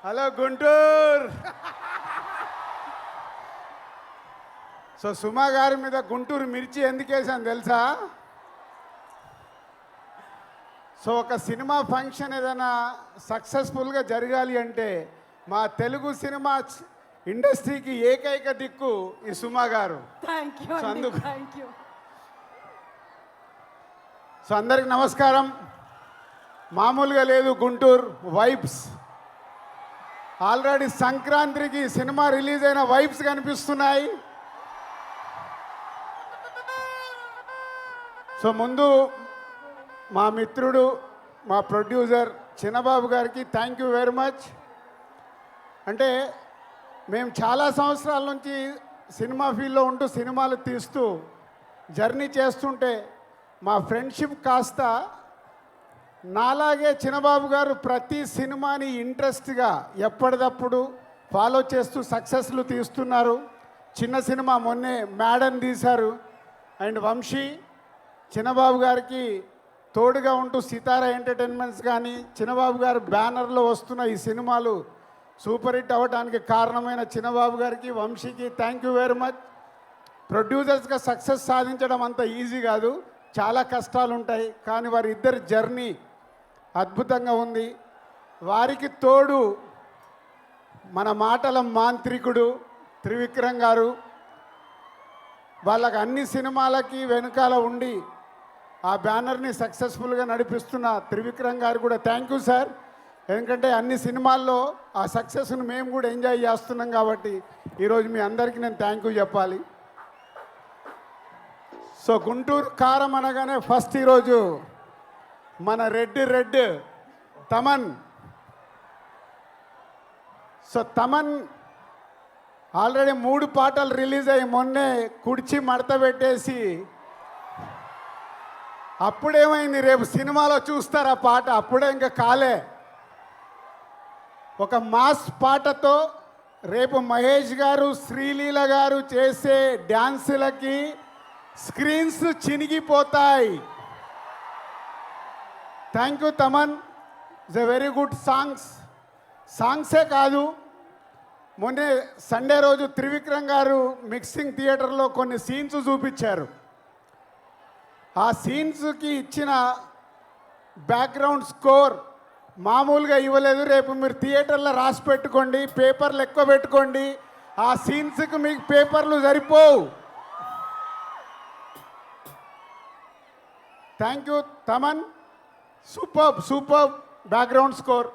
Hello Guntur. So సుమా గారి మీద గుంటూరు మిర్చి ఎందుకు వేసాను తెలుసా? సో ఒక సినిమా ఫంక్షన్ ఏదైనా సక్సెస్ఫుల్గా జరగాలి అంటే మా తెలుగు సినిమా ఇండస్ట్రీకి ఏకైక దిక్కు ఈ సుమా గారు. సో అందుకు సో అందరికి నమస్కారం. మామూలుగా లేదు గుంటూరు వైబ్స్. ఆల్రెడీ సంక్రాంతికి సినిమా రిలీజ్ అయిన వైబ్స్ కనిపిస్తున్నాయి. సో ముందు మా మిత్రుడు మా ప్రొడ్యూసర్ చిన్నబాబు గారికి థ్యాంక్ యూ వెరీ మచ్. అంటే మేము చాలా సంవత్సరాల నుంచి సినిమా ఫీల్డ్లో ఉంటూ సినిమాలు తీస్తూ జర్నీ చేస్తుంటే మా ఫ్రెండ్షిప్ కాస్త నాలాగే చిన్నబాబు గారు ప్రతి సినిమాని ఇంట్రెస్ట్గా ఎప్పటికప్పుడు ఫాలో చేస్తూ సక్సెస్లు తీస్తున్నారు. చిన్న సినిమా మొన్నే మేడన్ తీశారు. అండ్ వంశీ చిన్నబాబు గారికి తోడుగా ఉంటూ సితారా ఎంటర్టైన్మెంట్స్ కానీ చిన్నబాబు గారు బ్యానర్లో వస్తున్న ఈ సినిమాలు సూపర్ హిట్ అవ్వడానికి కారణమైన చిన్నబాబు గారికి వంశీకి థ్యాంక్ యూ వెరీ మచ్. ప్రొడ్యూసర్స్గా సక్సెస్ సాధించడం అంత ఈజీ కాదు, చాలా కష్టాలు ఉంటాయి. కానీ వారి ఇద్దరి జర్నీ అద్భుతంగా ఉంది. వారికి తోడు మన మాటల మాంత్రికుడు త్రివిక్రమ్ గారు. వాళ్ళకి అన్ని సినిమాలకి వెనుకాల ఉండి ఆ బ్యానర్ని సక్సెస్ఫుల్గా నడిపిస్తున్న త్రివిక్రమ్ గారు కూడా థ్యాంక్ యూ సార్. ఎందుకంటే అన్ని సినిమాల్లో ఆ సక్సెస్ను మేము కూడా ఎంజాయ్ చేస్తున్నాం కాబట్టి ఈరోజు మీ అందరికీ నేను థ్యాంక్ యూ చెప్పాలి. సో గుంటూరు కారం అనగానే ఫస్ట్ ఈరోజు మన red Thaman. So Thaman already 3 పాటలు రిలీజ్ అయ్యి మొన్నే కుడిచి మడత పెట్టేసి అప్పుడేమైంది, రేపు సినిమాలో చూస్తారు ఆ పాట. అప్పుడే ఇంకా కాలే. ఒక మాస్ పాటతో రేపు మహేష్ గారు శ్రీలీల గారు చేసే డ్యాన్సులకి స్క్రీన్స్ చినిగిపోతాయి. Thank you Thaman. It's a very good సాంగ్సే కాదు, మొన్నే సండే రోజు త్రివిక్రమ్ గారు మిక్సింగ్ థియేటర్లో కొన్ని సీన్స్ చూపించారు. ఆ సీన్స్కి ఇచ్చిన బ్యాక్గ్రౌండ్ స్కోర్ మామూలుగా ఇవ్వలేదు. రేపు మీరు థియేటర్లో రాసి పెట్టుకోండి, పేపర్లు ఎక్కువ పెట్టుకోండి. ఆ సీన్స్కి మీకు పేపర్లు సరిపోవు. Thank you Thaman. Super background score.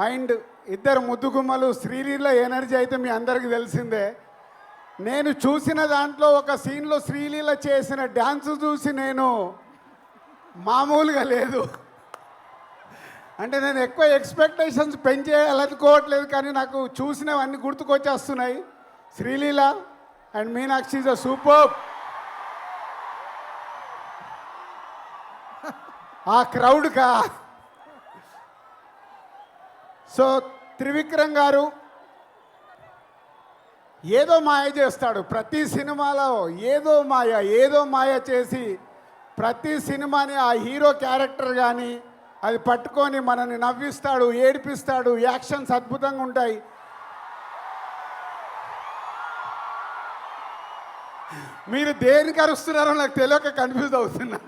And ఇద్దరు ముద్దుగుమ్మలు శ్రీలీల ఎనర్జీ అయితే మీ అందరికీ తెలిసిందే. నేను చూసిన దాంట్లో ఒక సీన్లో శ్రీలీల చేసిన డ్యాన్స్ చూసి నేను మామూలుగా లేదు. అంటే నేను ఎక్కువ ఎక్స్పెక్టేషన్స్ పెంచేయాలనుకోవట్లేదు, కానీ నాకు చూసినవన్నీ గుర్తుకొచ్చేస్తున్నాయి. Sreeleela and Meenakshi is a super. ఆ క్రౌడ్కా. సో త్రివిక్రమ్ గారు ఏదో మాయ చేస్తాడు ప్రతి సినిమాలో. ఏదో మాయ చేసి ప్రతి సినిమాని ఆ హీరో క్యారెక్టర్ కానీ అది పట్టుకొని మనల్ని నవ్విస్తాడు, ఏడిపిస్తాడు. యాక్షన్స్ అద్భుతంగా ఉంటాయి. మీరు దేనికి అరుస్తున్నారో నాకు తెలియక కన్ఫ్యూజ్ అవుతున్నా.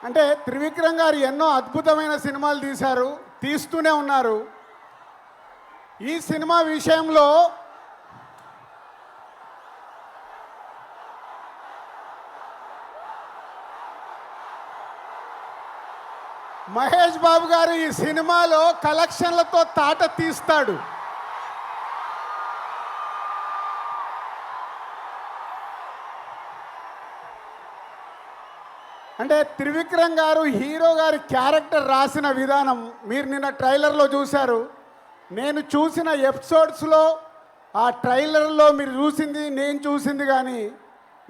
అంటే త్రివిక్రమ్ గారు ఎన్నో అద్భుతమైన సినిమాలు తీస్తూనే ఉన్నారు. ఈ సినిమా విషయంలో మహేష్ బాబు గారు ఈ సినిమాలో కలెక్షన్లతో తాట తీస్తాడు. అంటే త్రివిక్రమ్ గారు హీరో గారి క్యారెక్టర్ రాసిన విధానం మీరు నిన్న ట్రైలర్లో చూశారు. నేను చూసిన ఎపిసోడ్స్లో ఆ ట్రైలర్లో మీరు చూసింది నేను చూసింది కానీ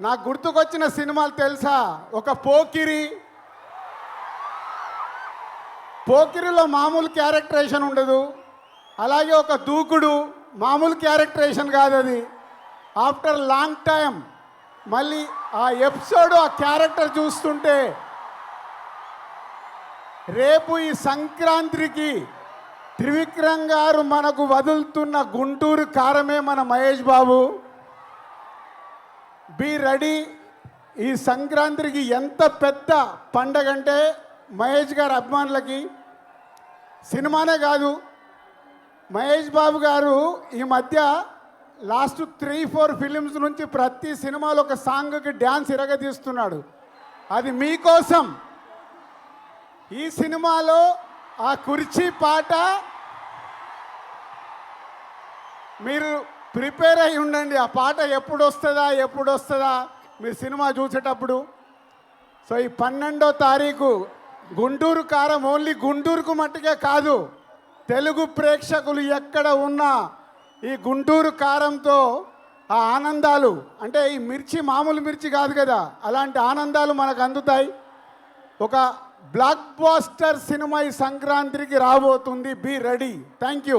నాకు గుర్తుకొచ్చిన సినిమాలు తెలుసా? ఒక పోకిరిలో మామూలు క్యారెక్టరేషన్ ఉండదు. అలాగే ఒక దూకుడు మామూలు క్యారెక్టరేషన్ కాదు అది. ఆఫ్టర్ లాంగ్ టైం మళ్ళీ ఆ ఎపిసోడ్ ఆ క్యారెక్టర్ చూస్తుంటే రేపు ఈ సంక్రాంతికి త్రివిక్రమ్ గారు మనకు వదులుతున్న గుంటూరు కారమే మన మహేష్ బాబు. Be ready. ఈ సంక్రాంతికి ఎంత పెద్ద పండగ అంటే మహేష్ గారి అభిమానులకి సినిమానే కాదు, మహేష్ బాబు గారు ఈ మధ్య లాస్ట్ 3-4 ఫిలిమ్స్ నుంచి ప్రతి సినిమాలో ఒక సాంగ్కి డ్యాన్స్ ఇరగదీస్తున్నాడు. అది మీకోసం. ఈ సినిమాలో ఆ కుర్చీ పాట మీరు ప్రిపేర్ అయి ఉండండి. ఆ పాట ఎప్పుడు వస్తుందా మీరు సినిమా చూసేటప్పుడు. సో ఈ 12వ తారీఖు గుంటూరు కారం ఓన్లీ గుంటూరుకు మట్టుకే కాదు, తెలుగు ప్రేక్షకులు ఎక్కడ ఉన్నా ఈ గుంటూరు కారంతో ఆ ఆనందాలు, అంటే ఈ మిర్చి మామూలు మిర్చి కాదు కదా, అలాంటి ఆనందాలు మనకు అందుతాయి. ఒక బ్లాక్ బాస్టర్ సినిమా ఈ సంక్రాంతికి రాబోతుంది. Be ready. Thank you.